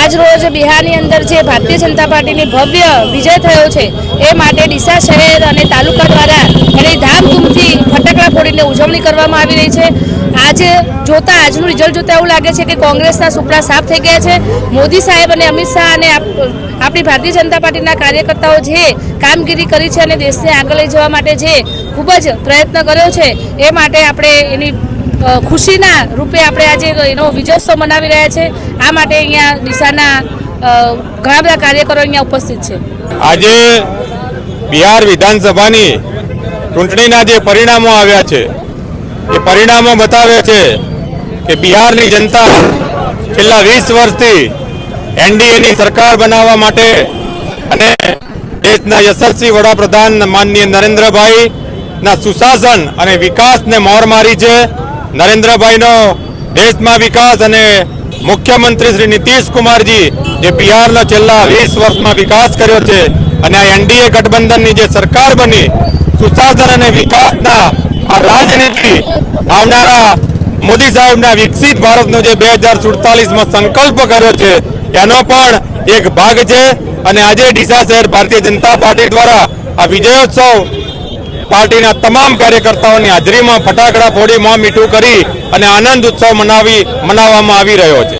આજ રોજ બિહારની અંદર જે ભારતીય જનતા પાર્ટીની ભવ્ય વિજય થયો છે એ માટે ડીસા શહેર અને તાલુકા દ્વારા એની ધામધૂમથી ફટાકડા ફોડીને ઉજવણી કરવામાં આવી રહી છે। આજે જોતા આજનું રિઝલ્ટ જોતા એવું લાગે છે કે કોંગ્રેસના સુપડા સાફ થઈ ગયા છે। મોદી સાહેબ અને અમિત શાહ અને આપણી ભારતીય જનતા પાર્ટીના કાર્યકર્તાઓ જે કામગીરી કરી છે અને દેશને આગળ લઈ જવા માટે જે ખૂબ જ પ્રયત્ન કર્યો છે એ માટે આપણે એની ખુશીના રૂપે આપણે આજે એનો વિજયોત્સવ મનાવી રહ્યા છે। આ માટે અહીંયા ડીસાના ઘણા બધા કાર્યકરો અહીંયા ઉપસ્થિત છે। આજે બિહાર વિધાનસભાની ચૂંટણીના જે પરિણામો આવ્યા છે એ પરિણામો બતાવે છે કે બિહારની જનતા છેલ્લા 20 વર્ષથી એનડીએની સરકાર બનાવવા માટે અને દેશના યશસ્વી વડાપ્રધાન માનનીય નરેન્દ્રભાઈના સુશાસન અને વિકાસને મોર મારી છે। નરેન્દ્રભાઈનો દેશમાં વિકાસ અને મુખ્યમંત્રી શ્રી નીતિશ કુમારજી જે બિહારનો છેલ્લા 20 વર્ષમાં વિકાસ કર્યો છે અને આ એનડીએ ગઠબંધનની જે સરકાર બની સુશાસન અને વિકાસના આ રાજનીતિ આવનારા મોદી સાહેબના વિકસિત ભારતનો જે 2047માં સંકલ્પ કર્યો છે એનો પણ એક ભાગ છે। અને આજે ડીસા શહેર ભારતીય જનતા પાર્ટી દ્વારા આ વિજયોત્સવ પાર્ટીના તમામ કાર્યકર્તાઓની હાજરીમાં ફટાકડા ફોડી મોં મીઠું કરી અને આનંદ ઉત્સવ મનાવવામાં આવી રહ્યો છે।